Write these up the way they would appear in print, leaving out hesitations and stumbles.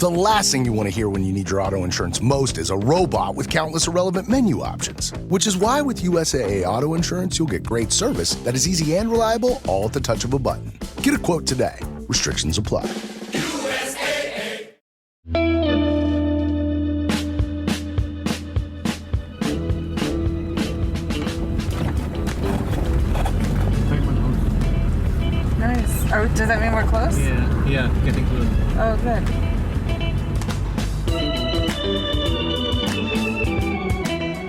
The last thing you want to hear when you need your auto insurance most is a robot with countless irrelevant menu options. Which is why with USAA Auto Insurance, you'll get great service that is easy and reliable, all at the touch of a button. Get a quote today. Restrictions apply. USAA. Nice. Does that mean we're close? Yeah, getting close. Oh, good.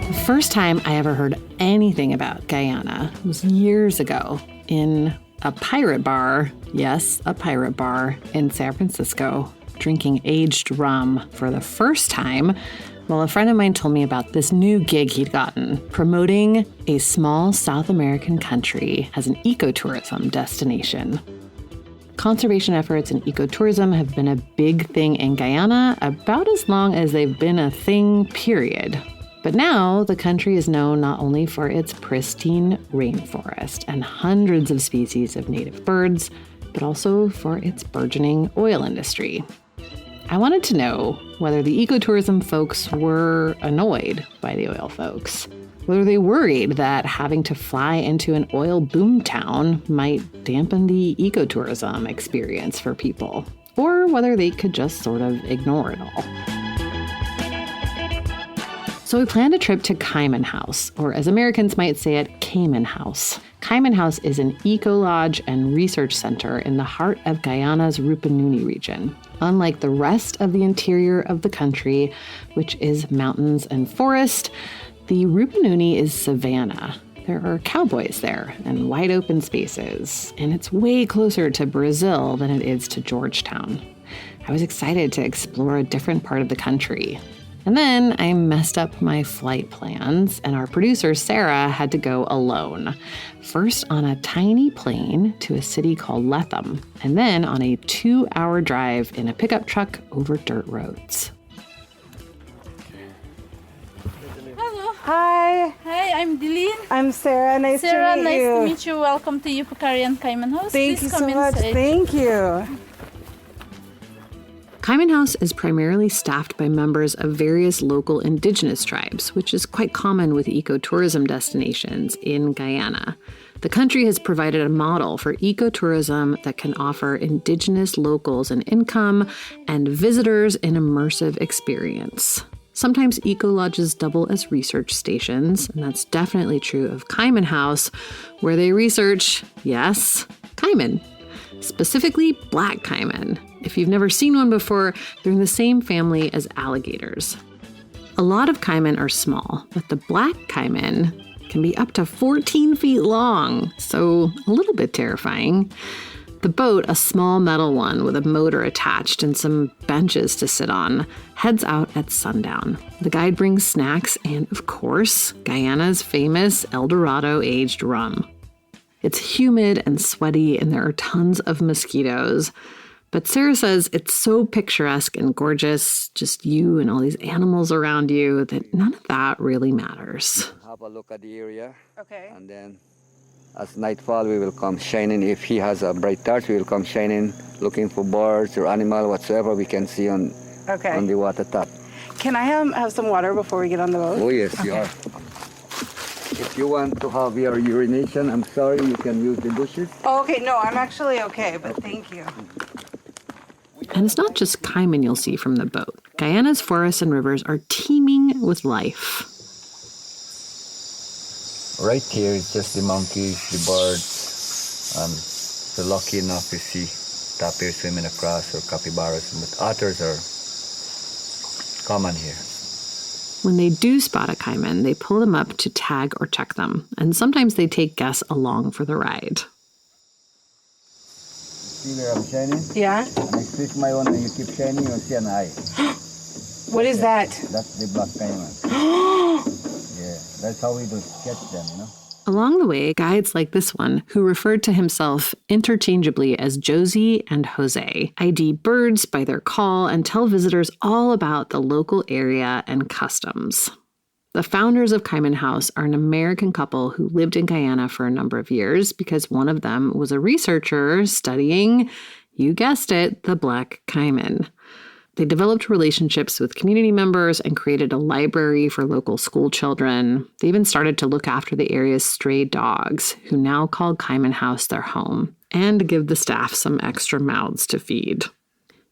The first time I ever heard anything about Guyana was years ago in a pirate bar. Yes, a pirate bar in San Francisco, drinking aged rum for the first time. Well, a friend of mine told me about this new gig he'd gotten, promoting a small South American country as an ecotourism destination. Conservation efforts and ecotourism have been a big thing in Guyana about as long as they've been a thing, period. But now the country is known not only for its pristine rainforest and hundreds of species of native birds, but also for its burgeoning oil industry. I wanted to know whether the ecotourism folks were annoyed by the oil folks, whether they worried that having to fly into an oil boomtown might dampen the ecotourism experience for people, or whether they could just sort of ignore it all. So we planned a trip to Cayman House, or as Americans might say it, Cayman House. Cayman House is an eco-lodge and research center in the heart of Guyana's Rupununi region. Unlike the rest of the interior of the country, which is mountains and forest, the Rupununi is savanna. There are cowboys there and wide open spaces, and it's way closer to Brazil than it is to Georgetown. I was excited to explore a different part of the country. And then I messed up my flight plans, and our producer, Sarah, had to go alone. First on a tiny plane to a city called Lethem, and then on a 2-hour drive in a pickup truck over dirt roads. Hello. Hi. Hi, I'm Deline. I'm Sarah. Nice to meet you. Nice to meet you. Welcome to Yupukarian Cayman House. Thank you so much. Thank you. Cayman House is primarily staffed by members of various local indigenous tribes, which is quite common with ecotourism destinations in Guyana. The country has provided a model for ecotourism that can offer indigenous locals an income and visitors an immersive experience. Sometimes eco-lodges double as research stations, and that's definitely true of Cayman House, where they research, yes, cayman. Specifically black cayman. If you've never seen one before, they're in the same family as alligators. A lot of cayman are small, but the black cayman can be up to 14 feet long, so a little bit terrifying. The boat, a small metal one with a motor attached and some benches to sit on, heads out at sundown. The guide brings snacks and, of course, Guyana's famous El Dorado aged rum. It's humid and sweaty, and there are tons of mosquitoes. But Sarah says it's so picturesque and gorgeous, just you and all these animals around you, that none of that really matters. Have a look at the area. Okay. And then as nightfall, we will come shining. If he has a bright torch, we will come shining, looking for birds or animal, whatsoever we can see on the water top. Can I have some water before we get on the boat? Oh, yes, you are. If you want to have your urination, I'm sorry, you can use the bushes. Oh, okay. No, I'm actually okay, but thank you. And it's not just cayman you'll see from the boat. Guyana's forests and rivers are teeming with life. Right here is just the monkeys, the birds. They're lucky enough to see tapir swimming across or capybaras, but otters are common here. When they do spot a cayman, they pull them up to tag or check them, and sometimes they take guests along for the ride. See where I'm shining? Yeah? And I switch my one and you keep shining, you'll see an eye. What is that? That's the black cayman. Yeah, that's how we do catch them, you know? Along the way, guides like this one, who referred to himself interchangeably as Josie and Jose, ID birds by their call and tell visitors all about the local area and customs. The founders of Cayman House are an American couple who lived in Guyana for a number of years because one of them was a researcher studying, you guessed it, the black cayman. They developed relationships with community members and created a library for local school children. They even started to look after the area's stray dogs, who now call Cayman House their home, and give the staff some extra mouths to feed.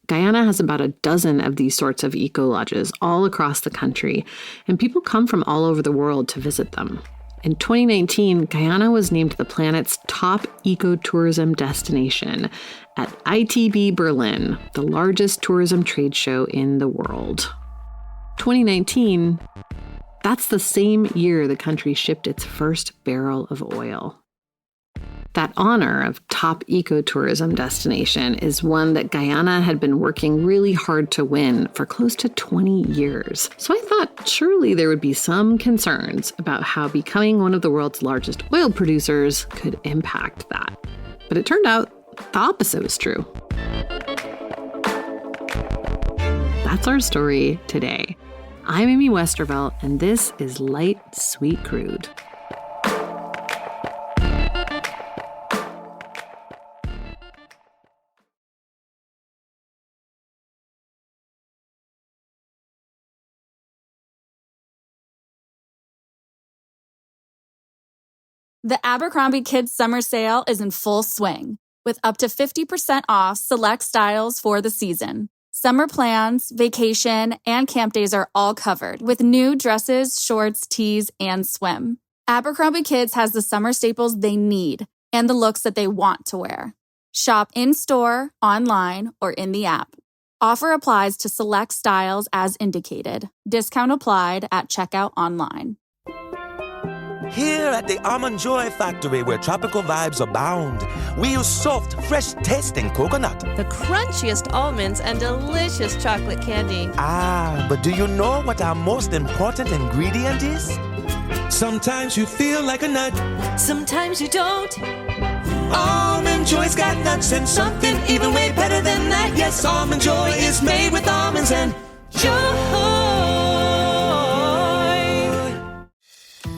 Guyana has about a dozen of these sorts of eco-lodges all across the country, and people come from all over the world to visit them. In 2019, Guyana was named the planet's top ecotourism destination at ITB Berlin, the largest tourism trade show in the world. 2019, that's the same year the country shipped its first barrel of oil. That honor of top ecotourism destination is one that Guyana had been working really hard to win for close to 20 years. So I thought surely there would be some concerns about how becoming one of the world's largest oil producers could impact that. But it turned out the opposite was true. That's our story today. I'm Amy Westervelt, and this is Light, Sweet, Crude. The Abercrombie Kids Summer Sale is in full swing, with up to 50% off select styles for the season. Summer plans, vacation, and camp days are all covered, with new dresses, shorts, tees, and swim. Abercrombie Kids has the summer staples they need and the looks that they want to wear. Shop in-store, online, or in the app. Offer applies to select styles as indicated. Discount applied at checkout online. Here at the Almond Joy Factory, where tropical vibes abound, we use soft, fresh-tasting coconut. The crunchiest almonds and delicious chocolate candy. Ah, but do you know what our most important ingredient is? Sometimes you feel like a nut. Sometimes you don't. Almond Joy's got nuts and something even way better than that. Yes, Almond Joy is made with almonds and joy.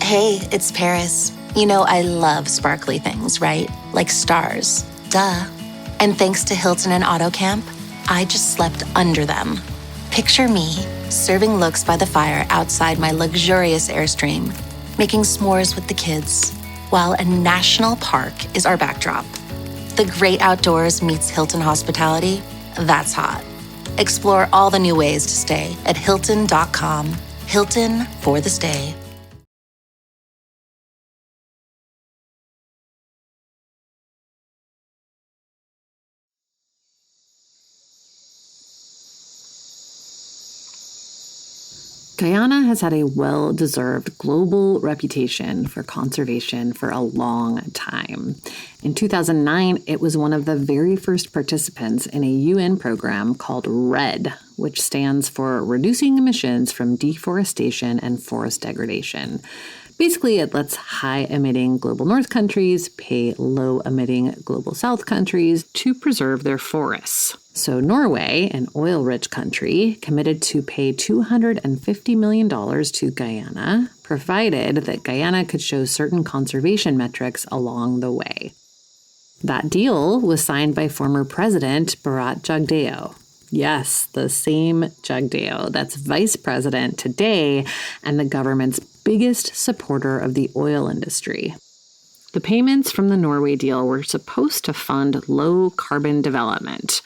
Hey, it's Paris. You know I love sparkly things, right? Like stars. Duh. And thanks to Hilton and AutoCamp, I just slept under them. Picture me, serving looks by the fire outside my luxurious Airstream, making s'mores with the kids, while a national park is our backdrop. The great outdoors meets Hilton hospitality. That's hot. Explore all the new ways to stay at Hilton.com. Hilton for the stay. Guyana has had a well-deserved global reputation for conservation for a long time. In 2009, it was one of the very first participants in a UN program called REDD, which stands for Reducing Emissions from Deforestation and Forest Degradation. Basically, it lets high-emitting global north countries pay low-emitting global south countries to preserve their forests. So Norway, an oil-rich country, committed to pay $250 million to Guyana, provided that Guyana could show certain conservation metrics along the way. That deal was signed by former President Bharat Jagdeo. Yes, the same Jagdeo that's vice president today and the government's biggest supporter of the oil industry. The payments from the Norway deal were supposed to fund low-carbon development.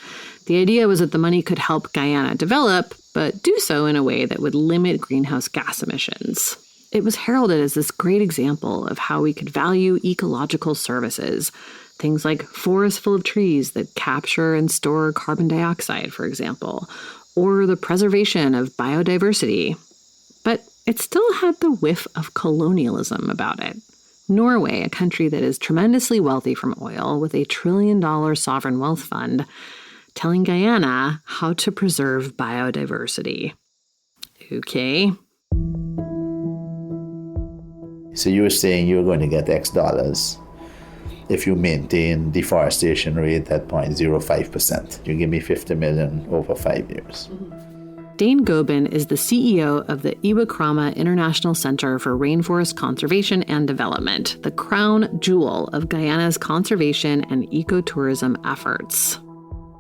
The idea was that the money could help Guyana develop, but do so in a way that would limit greenhouse gas emissions. It was heralded as this great example of how we could value ecological services, things like forests full of trees that capture and store carbon dioxide, for example, or the preservation of biodiversity. But it still had the whiff of colonialism about it. Norway, a country that is tremendously wealthy from oil with a $1 trillion sovereign wealth fund, telling Guyana how to preserve biodiversity. Okay. So you were saying you were going to get X dollars if you maintain deforestation rate at 0.05%. You give me $50 million over 5 years. Dane Gobin is the CEO of the Iwakrama International Center for Rainforest Conservation and Development, the crown jewel of Guyana's conservation and ecotourism efforts.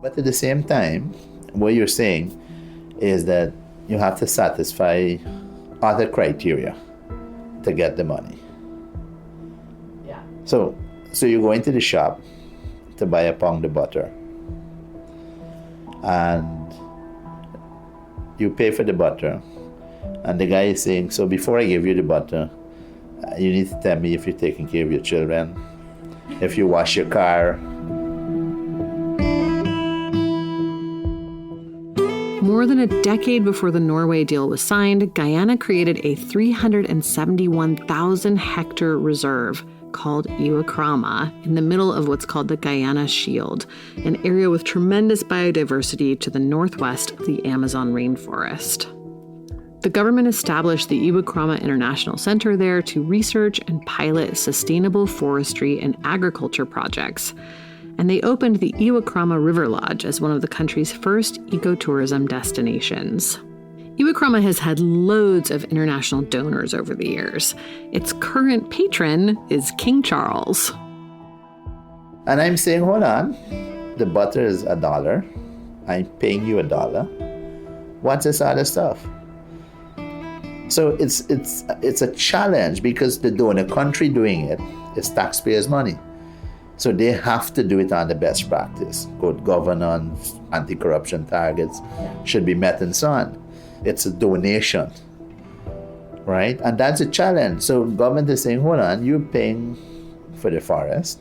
But at the same time, what you're saying, is that you have to satisfy other criteria to get the money. Yeah. So you go into the shop to buy a pound of butter, and you pay for the butter, and the guy is saying, so before I give you the butter, you need to tell me if you're taking care of your children, if you wash your car. More than a decade before the Norway deal was signed, Guyana created a 371,000 hectare reserve called Iwakrama in the middle of what's called the Guyana Shield, an area with tremendous biodiversity to the northwest of the Amazon rainforest. The government established the Iwakrama International Center there to research and pilot sustainable forestry and agriculture projects. And they opened the Iwakrama River Lodge as one of the country's first ecotourism destinations. Iwakrama has had loads of international donors over the years. Its current patron is King Charles. And I'm saying, hold on, the butter is $1. I'm paying you $1. What's this other stuff? So it's a challenge because the donor country doing it is taxpayers' money. So they have to do it on the best practice. Good governance, anti-corruption targets should be met and so on. It's a donation, right? And that's a challenge. So government is saying, hold on, you're paying for the forest.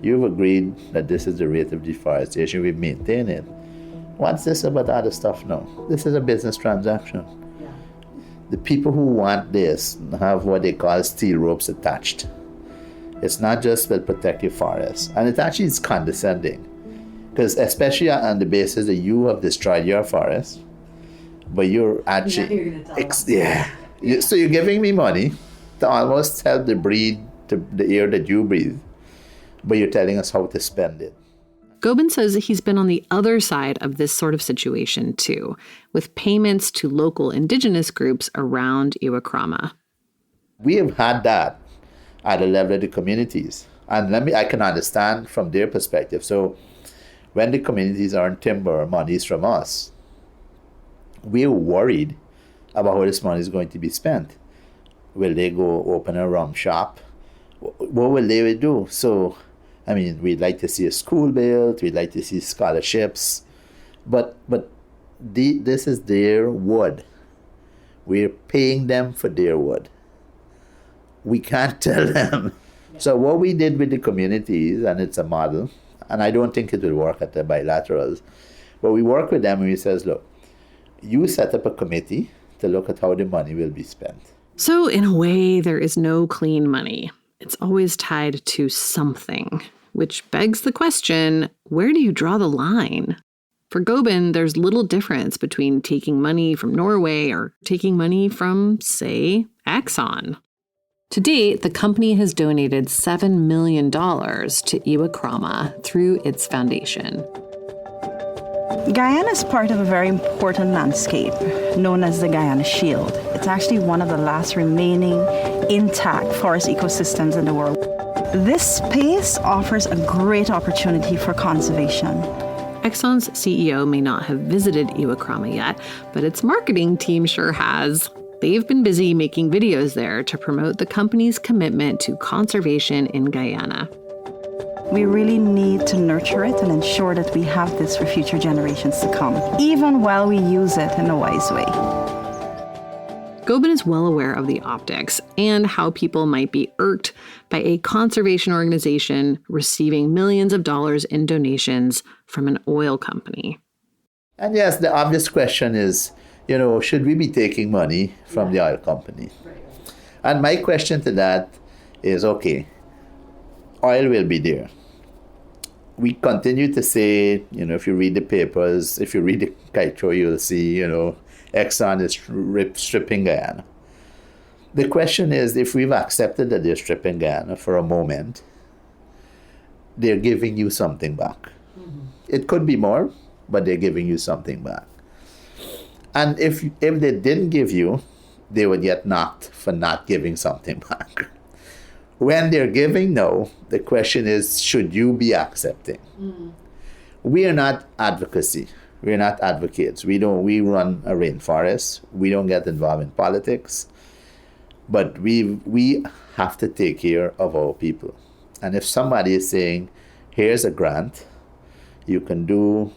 You've agreed that this is the rate of deforestation. We maintain it. What's this about other stuff? No. This is a business transaction. Yeah. The people who want this have what they call steel ropes attached. It's not just to protect your forest. And it actually is condescending. Because especially on the basis that you have destroyed your forest, but you're actually... So you're giving me money to almost help the air that you breathe, but you're telling us how to spend it. Gobin says he's been on the other side of this sort of situation too, with payments to local indigenous groups around Iwakrama. We have had that at the level of the communities. And I can understand from their perspective. So when the communities earn timber monies from us, we're worried about how this money is going to be spent. Will they go open a rum shop? What will they do? So, I mean, we'd like to see a school built, we'd like to see scholarships, but this is their wood. We're paying them for their wood. We can't tell them. So what we did with the communities, and it's a model, and I don't think it will work at the bilaterals, but we work with them and we says, look, you set up a committee to look at how the money will be spent. So in a way, there is no clean money. It's always tied to something, which begs the question, where do you draw the line? For Gobin, there's little difference between taking money from Norway or taking money from, say, Exxon. To date, the company has donated $7 million to Iwakrama through its foundation. Guyana is part of a very important landscape known as the Guyana Shield. It's actually one of the last remaining intact forest ecosystems in the world. This space offers a great opportunity for conservation. Exxon's CEO may not have visited Iwakrama yet, but its marketing team sure has. They've been busy making videos there to promote the company's commitment to conservation in Guyana. We really need to nurture it and ensure that we have this for future generations to come, even while we use it in a wise way. Gobin is well aware of the optics and how people might be irked by a conservation organization receiving millions of dollars in donations from an oil company. And yes, the obvious question is, should we be taking money from the oil company? Right. And my question to that is, okay, oil will be there. We continue to say, if you read the papers, if you read the Kaito, you'll see, Exxon is stripping Guyana. The question is, if we've accepted that they're stripping Guyana for a moment, they're giving you something back. Mm-hmm. It could be more, but they're giving you something back. And if they didn't give you, they would get knocked for not giving something back. When they're giving no, the question is, should you be accepting? Mm-hmm. We are not advocacy. We're not advocates. We run a rainforest. We don't get involved in politics. But we have to take care of our people. And if somebody is saying, here's a grant, you can do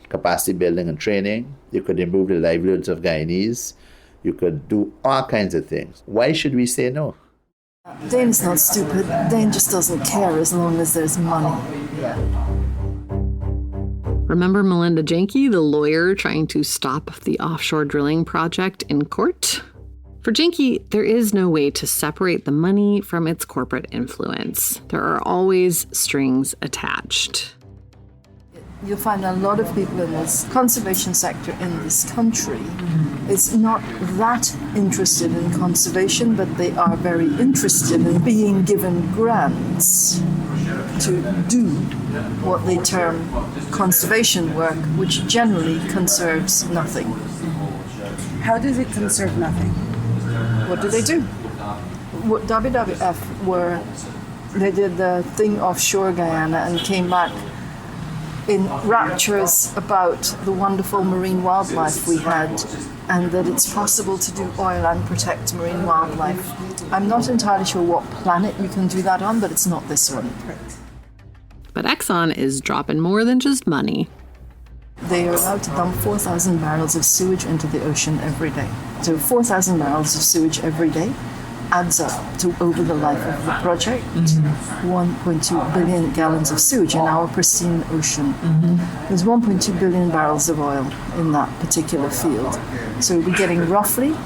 capacity building and training, you could improve the livelihoods of Guyanese, you could do all kinds of things. Why should we say no? Dane's not stupid. Dane just doesn't care as long as there's money. Remember Melinda Janke, the lawyer trying to stop the offshore drilling project in court? For Janke, there is no way to separate the money from its corporate influence. There are always strings attached. You'll find a lot of people in this conservation sector in this country is not that interested in conservation, but they are very interested in being given grants to do what they term conservation work, which generally conserves nothing. How does it conserve nothing? What do? WWF they did the thing offshore Guyana and came back in raptures about the wonderful marine wildlife we had and that it's possible to do oil and protect marine wildlife. I'm not entirely sure what planet you can do that on, but it's not this one. But Exxon is dropping more than just money. They are allowed to dump 4,000 barrels of sewage into the ocean every day. So 4,000 barrels of sewage every day adds up to, over the life of the project, 1.2 billion gallons of sewage in our pristine ocean. There's 1.2 billion barrels of oil in that particular field. So we're getting roughly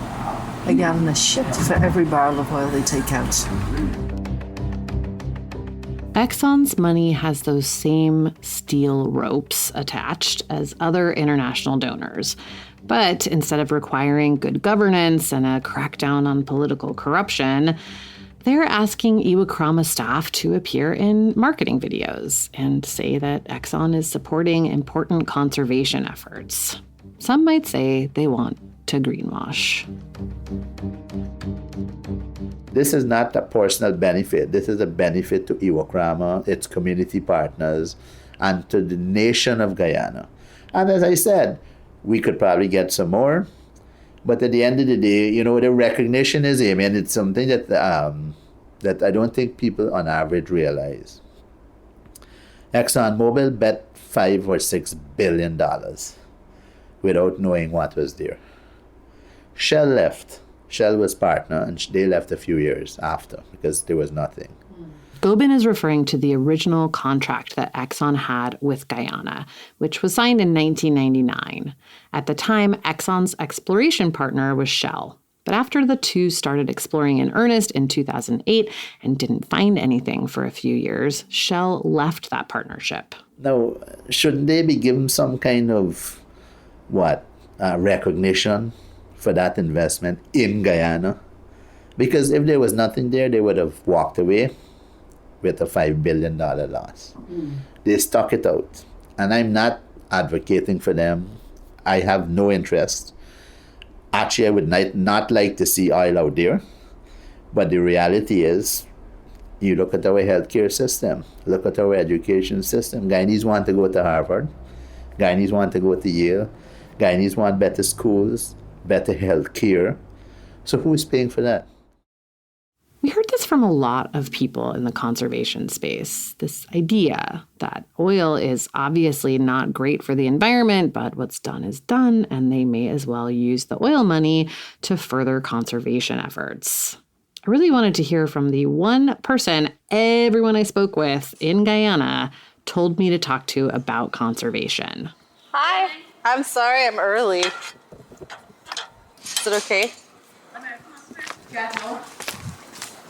a gallon of shit for every barrel of oil they take out. Exxon's money has those same steel ropes attached as other international donors. But instead of requiring good governance and a crackdown on political corruption, they're asking Iwokrama staff to appear in marketing videos and say that Exxon is supporting important conservation efforts. Some might say they want to greenwash. This is not a personal benefit. This is a benefit to Iwokrama, its community partners, and to the nation of Guyana. And as I said, we could probably get some more. But at the end of the day, the recognition is, and it's something that that I don't think people on average realize. ExxonMobil bet $5 or $6 billion without knowing what was there. Shell left. Shell was partner, and they left a few years after because there was nothing. Gobin is referring to the original contract that Exxon had with Guyana, which was signed in 1999. At the time, Exxon's exploration partner was Shell. But after the two started exploring in earnest in 2008 and didn't find anything for a few years, Shell left that partnership. Now, shouldn't they be given some kind of, recognition for that investment in Guyana? Because if there was nothing there, they would have walked away with a $5 billion loss. They stuck it out. And I'm not advocating for them. I have no interest. Actually, I would not like to see oil out there. But the reality is, you look at our healthcare system, look at our education system. Guyanese want to go to Harvard. Guyanese want to go to Yale. Guyanese want better schools, better healthcare. So who's paying for that? We heard this from a lot of people in the conservation space, this idea that oil is obviously not great for the environment, but what's done is done, and they may as well use the oil money to further conservation efforts. I really wanted to hear from the one person everyone I spoke with in Guyana told me to talk to about conservation. Hi. I'm sorry I'm early. Is it okay?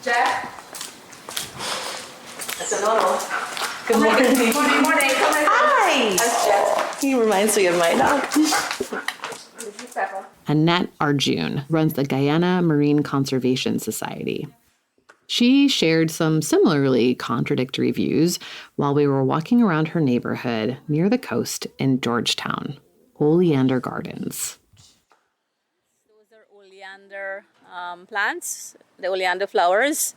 Jack? That's a no-no. Good morning. Morning. Hi. That's Jack. He reminds me of my dog. This is Peppa. Annette Arjun runs the Guyana Marine Conservation Society. She shared some similarly contradictory views while we were walking around her neighborhood near the coast in Georgetown, Oleander Gardens. Those are oleander plants, the oleander flowers,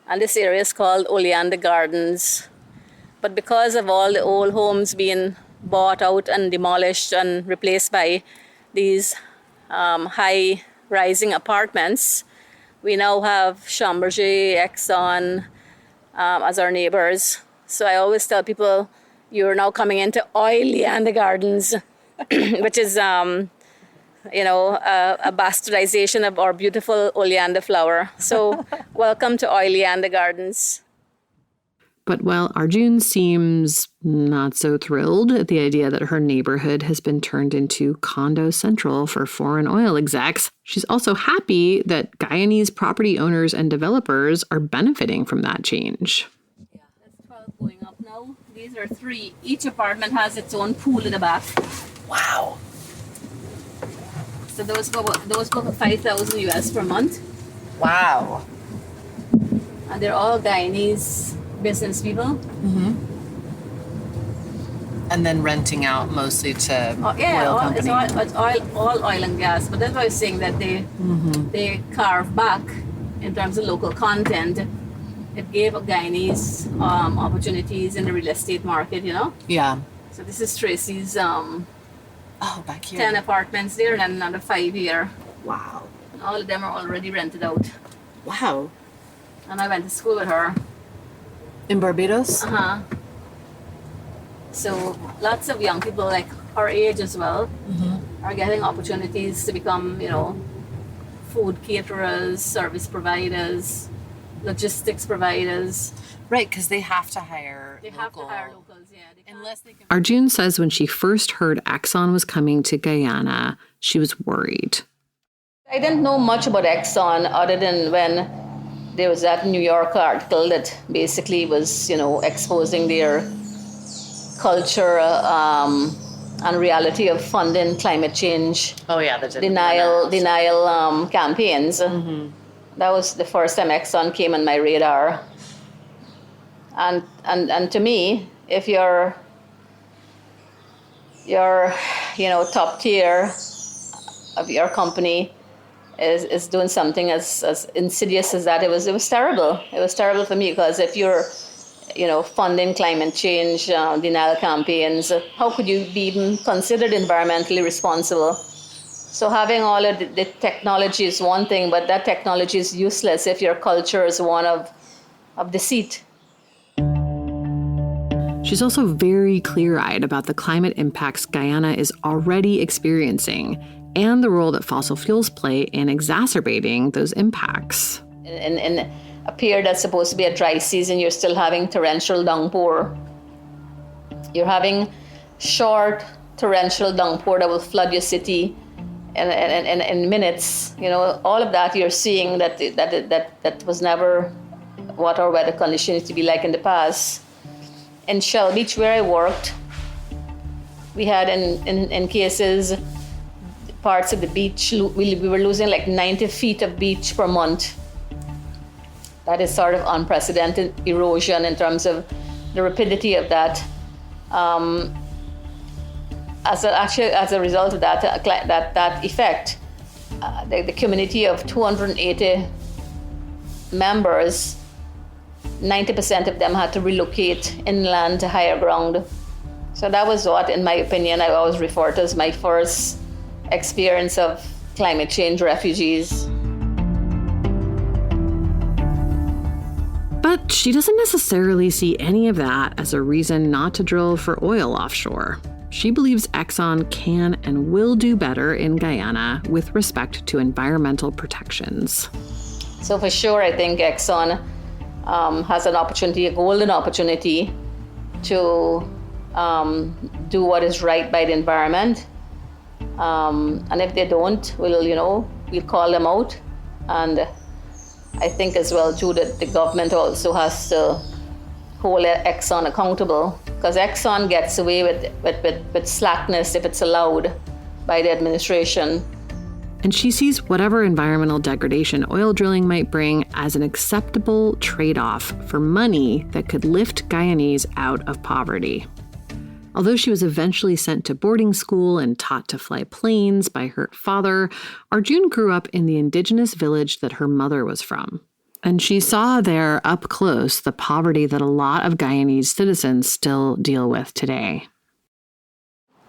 and this area is called Oleander Gardens. But because of all the old homes being bought out and demolished and replaced by these high-rising apartments. We now have Schlumberger, Exxon as our neighbors. So I always tell people, you're now coming into oleander gardens, which is, a bastardization of our beautiful oleander flower. So welcome to oleander gardens. But while Arjun seems not so thrilled at the idea that her neighborhood has been turned into condo central for foreign oil execs, she's also happy that Guyanese property owners and developers are benefiting from that change. Yeah, that's 12 going up now. These are 3. Each apartment has its own pool in the back. Wow. So those go for $5,000 US per month. Wow. And they're all Guyanese business people. Mm-hmm. And then renting out mostly to oil companies. It's all oil and gas. But that's why I was saying that they carve back in terms of local content. It gave Guyanese opportunities in the real estate market, Yeah. So this is Tracy's back here. 10 apartments there and then another 5 here. Wow. All of them are already rented out. Wow. And I went to school with her. In Barbados? Uh-huh. So lots of young people like our age as well are getting opportunities to become, food caterers, service providers, logistics providers. Right, because they have to hire locals, yeah. Unless they can. Arjun says when she first heard Exxon was coming to Guyana, she was worried. I didn't know much about Exxon other than when there was that New York article that basically was, exposing their culture and reality of funding climate change. Oh yeah, the denial campaigns. Mm-hmm. That was the first time Exxon came on my radar. And to me, if you're top tier of your company is doing something as insidious as that, it was terrible. It was terrible for me because if you're funding climate change denial campaigns, how could you be even considered environmentally responsible? So having all of the technology is one thing, but that technology is useless if your culture is one of deceit. She's also very clear-eyed about the climate impacts Guyana is already experiencing and the role that fossil fuels play in exacerbating those impacts. In a period that's supposed to be a dry season, you're still having torrential downpour. You're having short torrential downpour that will flood your city in minutes. All of that you're seeing that was never what our weather conditions used to be like in the past. In Shell Beach, where I worked, we had in cases parts of the beach, we were losing like 90 feet of beach per month. That is sort of unprecedented erosion in terms of the rapidity of that. As a result of that effect, the community of 280 members, 90% of them had to relocate inland to higher ground. So that was what, in my opinion, I always refer to as my first experience of climate change refugees. But she doesn't necessarily see any of that as a reason not to drill for oil offshore. She believes Exxon can and will do better in Guyana with respect to environmental protections. So for sure, I think Exxon has an opportunity, a golden opportunity, to do what is right by the environment. And if they don't, we'll call them out. And I think as well too that the government also has to hold Exxon accountable, because Exxon gets away with slackness if it's allowed by the administration. And she sees whatever environmental degradation oil drilling might bring as an acceptable trade-off for money that could lift Guyanese out of poverty. Although she was eventually sent to boarding school and taught to fly planes by her father, Arjun grew up in the indigenous village that her mother was from. And she saw there up close the poverty that a lot of Guyanese citizens still deal with today.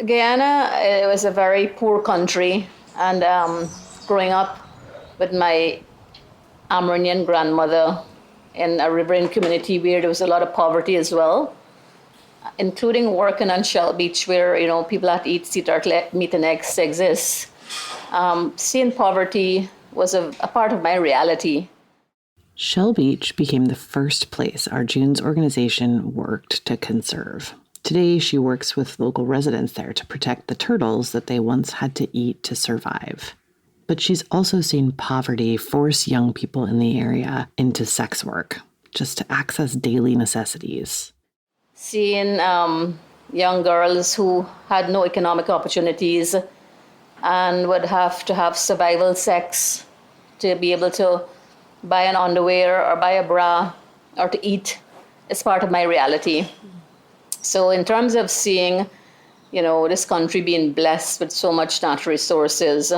Guyana, it was a very poor country, and growing up with my Amerindian grandmother in a riverine community where there was a lot of poverty as well, including working on Shell Beach where, people have to eat sea turtle meat and eggs to exist. Seeing poverty was a part of my reality. Shell Beach became the first place Arjun's organization worked to conserve. Today, she works with local residents there to protect the turtles that they once had to eat to survive. But she's also seen poverty force young people in the area into sex work, just to access daily necessities. Seeing young girls who had no economic opportunities and would have to have survival sex to be able to buy an underwear or buy a bra or to eat is part of my reality. So in terms of seeing, this country being blessed with so much natural resources,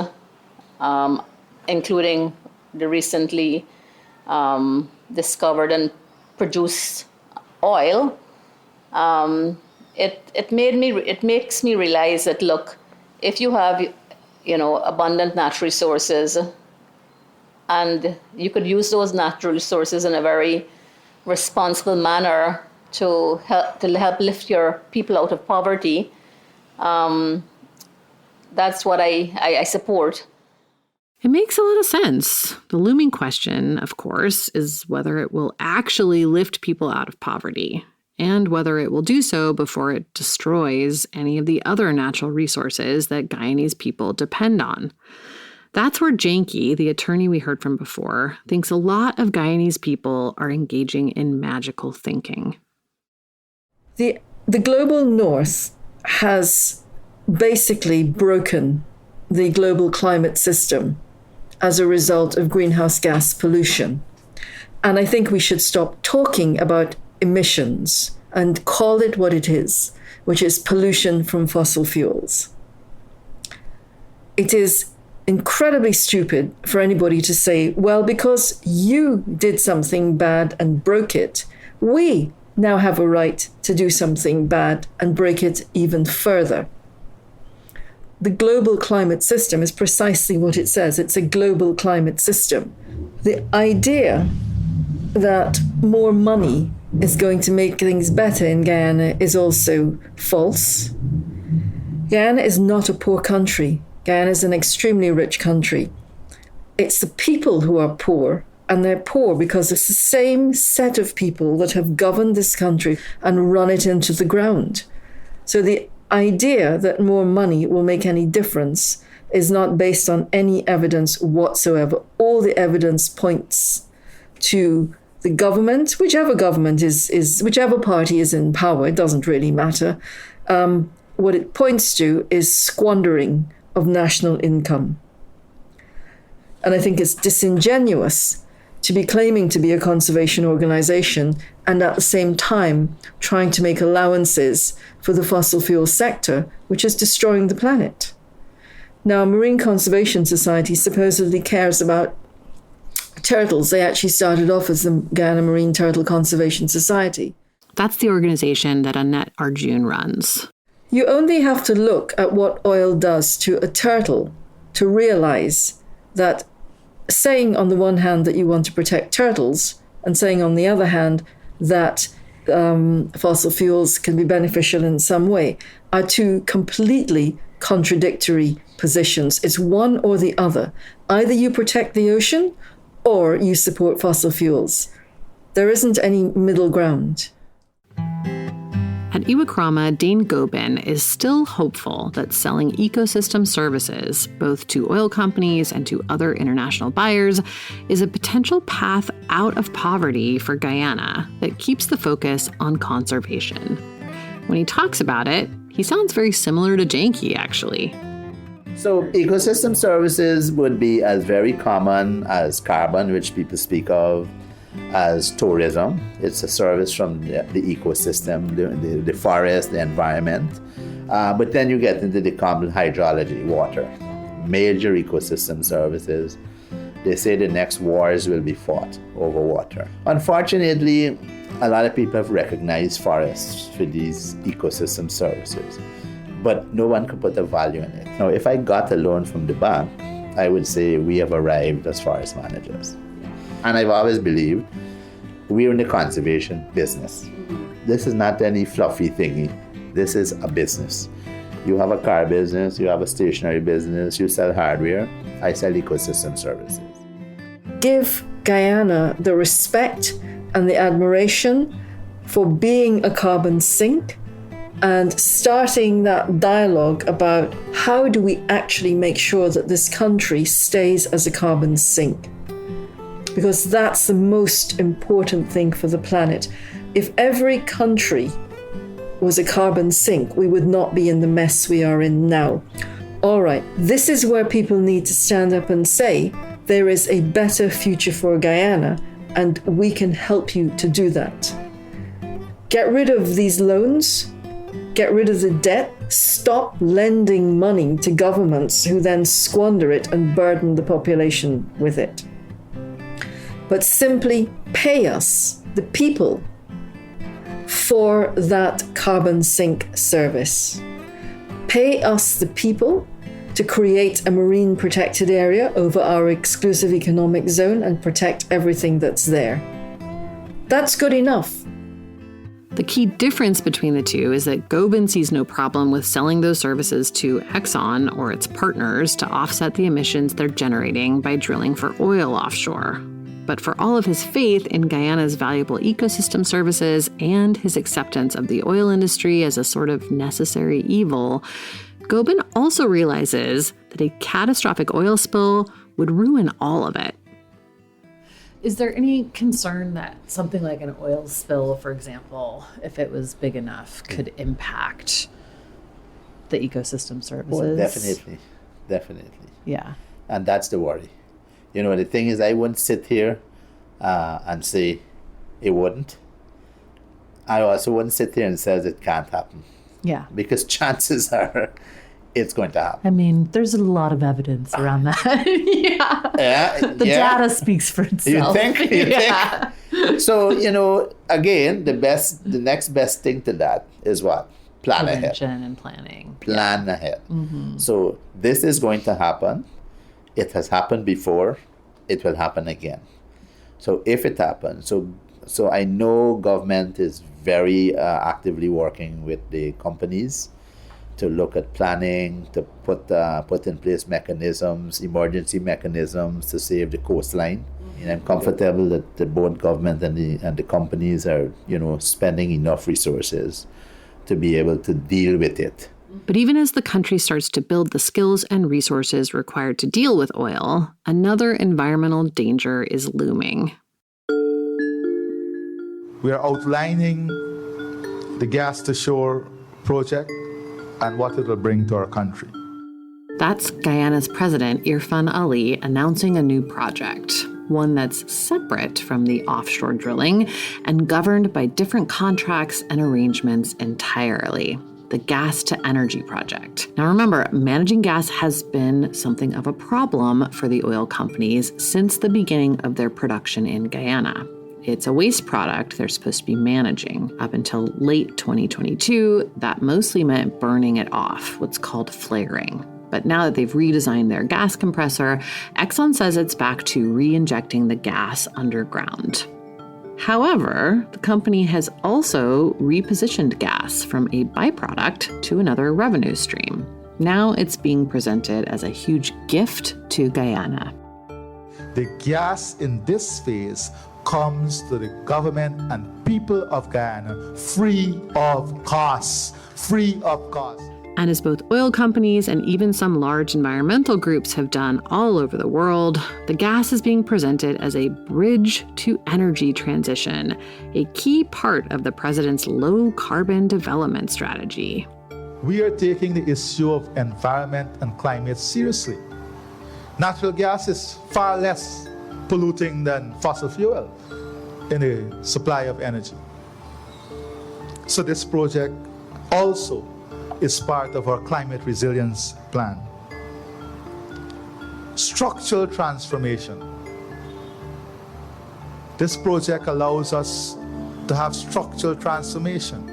including the recently discovered and produced oil, it makes me realize that, look, if you have, abundant natural resources, and you could use those natural resources in a very responsible manner to help lift your people out of poverty, that's what I support. It makes a lot of sense. The looming question, of course, is whether it will actually lift people out of poverty, and whether it will do so before it destroys any of the other natural resources that Guyanese people depend on. That's where Janky, the attorney we heard from before, thinks a lot of Guyanese people are engaging in magical thinking. The global north has basically broken the global climate system as a result of greenhouse gas pollution. And I think we should stop talking about emissions and call it what it is, which is pollution from fossil fuels. It is incredibly stupid for anybody to say, well, because you did something bad and broke it, we now have a right to do something bad and break it even further. The global climate system is precisely what it says. It's a global climate system. The idea that more money is going to make things better in Guyana is also false. Guyana is not a poor country. Guyana is an extremely rich country. It's the people who are poor, and they're poor because it's the same set of people that have governed this country and run it into the ground. So the idea that more money will make any difference is not based on any evidence whatsoever. All the evidence points to the government, whichever government is whichever party is in power, it doesn't really matter. What it points to is squandering of national income. And I think it's disingenuous to be claiming to be a conservation organization and at the same time trying to make allowances for the fossil fuel sector, which is destroying the planet. Now, Marine Conservation Society supposedly cares about turtles. They actually started off as the Guyana Marine Turtle Conservation Society. That's the organization that Annette Arjun runs. You only have to look at what oil does to a turtle to realize that saying on the one hand that you want to protect turtles and saying on the other hand that fossil fuels can be beneficial in some way are two completely contradictory positions. It's one or the other. Either you protect the ocean or you support fossil fuels. There isn't any middle ground. At Iwakrama, Dane Gobin is still hopeful that selling ecosystem services, both to oil companies and to other international buyers, is a potential path out of poverty for Guyana that keeps the focus on conservation. When he talks about it, he sounds very similar to Janky, actually. So ecosystem services would be as very common as carbon, which people speak of, as tourism. It's a service from the ecosystem, the forest, the environment. But then you get into the common hydrology, water, major ecosystem services. They say the next wars will be fought over water. Unfortunately, a lot of people have recognized forests for these ecosystem services. but no one could put a value in it. Now, if I got a loan from the bank, I would say we have arrived as forest managers. And I've always believed we're in the conservation business. This is not any fluffy thingy. This is a business. You have a car business, you have a stationery business, you sell hardware, I sell ecosystem services. Give Guyana the respect and the admiration for being a carbon sink and starting that dialogue about how do we actually make sure that this country stays as a carbon sink. Because that's the most important thing for the planet. If every country was a carbon sink, we would not be in the mess we are in now. All right, this is where people need to stand up and say, there is a better future for Guyana, and we can help you to do that. Get rid of these loans, get rid of the debt, stop lending money to governments who then squander it and burden the population with it. But simply pay us, the people, for that carbon sink service. Pay us, the people, to create a marine protected area over our exclusive economic zone and protect everything that's there. That's good enough. The key difference between the two is that Gobin sees no problem with selling those services to Exxon or its partners to offset the emissions they're generating by drilling for oil offshore. But for all of his faith in Guyana's valuable ecosystem services and his acceptance of the oil industry as a sort of necessary evil, Gobin also realizes that a catastrophic oil spill would ruin all of it. Is there any concern that something like an oil spill, for example, if it was big enough, could impact the ecosystem services? Well, definitely. Yeah. And that's the worry. You know, the thing is, I wouldn't sit here and say it wouldn't. I also wouldn't sit here and say it can't happen. Yeah. Because chances are it's going to happen. I mean, there's a lot of evidence around that. Yeah. The data speaks for itself. You think? Think? So, you know, again, the next best thing to that is what? Plan ahead. Prevention and planning. Plan ahead. Mm-hmm. So this is going to happen. It has happened before. It will happen again. So if it happens, so I know government is very actively working with the companies to look at planning, to put in place mechanisms, emergency mechanisms to save the coastline. And I'm comfortable that the both government and the companies are, you know, spending enough resources to be able to deal with it. But even as the country starts to build the skills and resources required to deal with oil, another environmental danger is looming. We are outlining the gas to shore project and what it will bring to our country. That's Guyana's president, Irfan Ali, announcing a new project, one that's separate from the offshore drilling and governed by different contracts and arrangements entirely. The Gas to Energy project. Now remember, managing gas has been something of a problem for the oil companies since the beginning of their production in Guyana. It's a waste product they're supposed to be managing. Up until late 2022, that mostly meant burning it off, what's called flaring. But now that they've redesigned their gas compressor, Exxon says it's back to re-injecting the gas underground. However, the company has also repositioned gas from a byproduct to another revenue stream. Now it's being presented as a huge gift to Guyana. The gas in this phase comes to the government and people of Guyana free of costs. And as both oil companies and even some large environmental groups have done all over the world, the gas is being presented as a bridge to energy transition, a key part of the president's low-carbon development strategy. We are taking the issue of environment and climate seriously. Natural gas is far less polluting than fossil fuel in the supply of energy. So this project also is part of our climate resilience plan. Structural transformation. This project allows us to have structural transformation.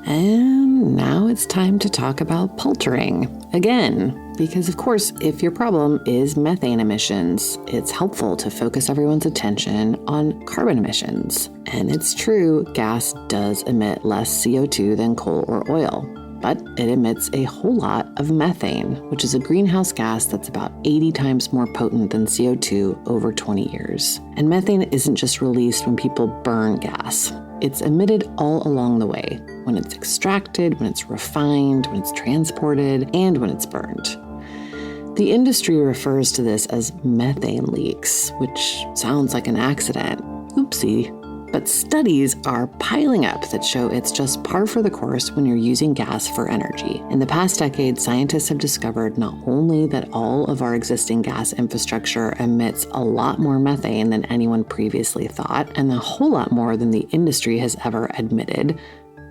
And And now it's time to talk about polluting again. Because, of course, if your problem is methane emissions, it's helpful to focus everyone's attention on carbon emissions. And it's true, gas does emit less CO2 than coal or oil, but it emits a whole lot of methane, which is a greenhouse gas that's about 80 times more potent than CO2 over 20 years. And methane isn't just released when people burn gas. It's emitted all along the way, when it's extracted, when it's refined, when it's transported, and when it's burned. The industry refers to this as methane leaks, which sounds like an accident. Oopsie. But studies are piling up that show it's just par for the course when you're using gas for energy. In the past decade, scientists have discovered not only that all of our existing gas infrastructure emits a lot more methane than anyone previously thought, and a whole lot more than the industry has ever admitted,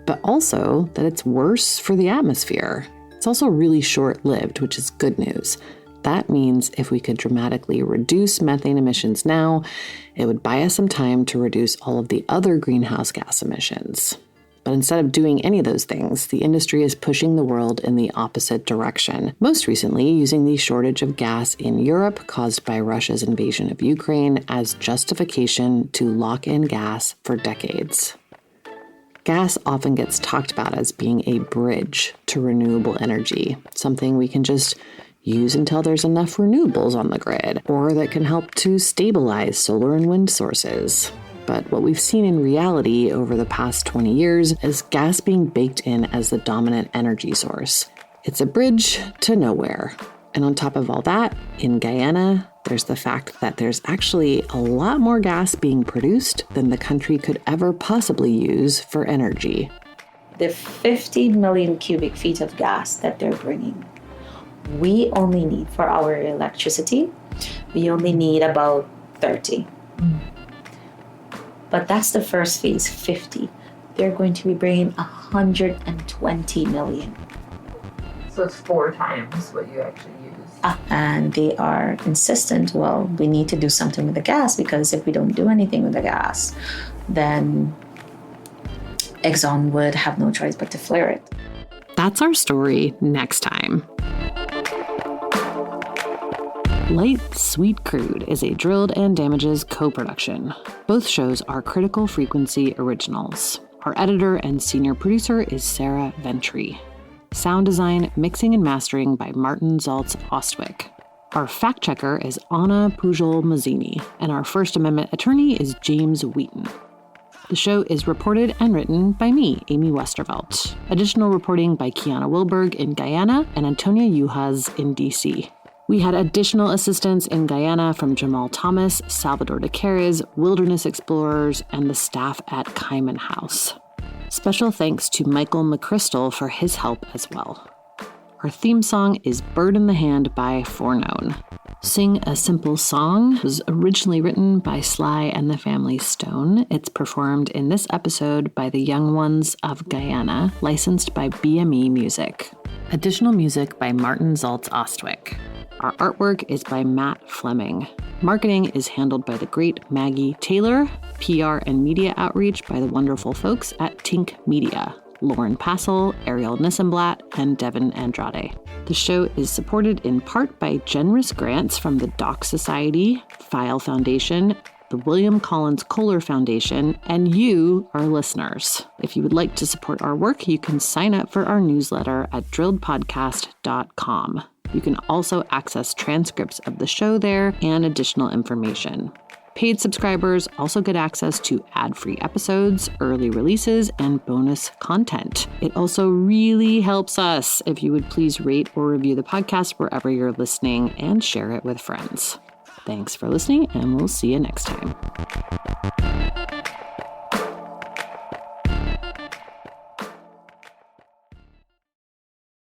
but also that it's worse for the atmosphere. It's also really short-lived, which is good news. That means if we could dramatically reduce methane emissions now, it would buy us some time to reduce all of the other greenhouse gas emissions. But instead of doing any of those things, the industry is pushing the world in the opposite direction. Most recently, using the shortage of gas in Europe caused by Russia's invasion of Ukraine as justification to lock in gas for decades. Gas often gets talked about as being a bridge to renewable energy, something we can just use until there's enough renewables on the grid, or that can help to stabilize solar and wind sources. But what we've seen in reality over the past 20 years is gas being baked in as the dominant energy source. It's a bridge to nowhere. And on top of all that, in Guyana, there's the fact that there's actually a lot more gas being produced than the country could ever possibly use for energy. The 50 million cubic feet of gas that they're bringing, we only need for our electricity, we only need about 30. But that's the first phase, 50. They're going to be bringing 120 million. So it's 4 times what you actually use. And they are insistent, well, we need to do something with the gas, because if we don't do anything with the gas, then Exxon would have no choice but to flare it. That's our story next time. Light, Sweet Crude is a Drilled and Damages co-production. Both shows are Critical Frequency originals. Our editor and senior producer is Sarah Ventry. Sound design, mixing, and mastering by Martin Zaltz Ostwick. Our fact checker is Anna Pujol Mazzini, and our First Amendment attorney is James Wheaton. The show is reported and written by me, Amy Westervelt. Additional reporting by Kiana Wilberg in Guyana and Antonia Yuhas in DC. We had additional assistance in Guyana from Jamal Thomas, Salvador de Carres, Wilderness Explorers, and the staff at Kaiman House. Special thanks to Michael McChrystal for his help as well. Our theme song is Bird in the Hand by Foreknown. Sing a Simple Song was originally written by Sly and the Family Stone. It's performed in this episode by the Young Ones of Guyana, licensed by BME Music. Additional music by Martin Zaltz Ostwick. Our artwork is by Matt Fleming. Marketing is handled by the great Maggie Taylor. PR and media outreach by the wonderful folks at Tink Media. Lauren Passel, Ariel Nissenblatt, and Devin Andrade. The show is supported in part by generous grants from the Doc Society, File Foundation, the William Collins Kohler Foundation, and you, our listeners. If you would like to support our work, you can sign up for our newsletter at drilledpodcast.com. You can also access transcripts of the show there and additional information. Paid subscribers also get access to ad-free episodes, early releases, and bonus content. It also really helps us if you would please rate or review the podcast wherever you're listening and share it with friends. Thanks for listening, and we'll see you next time.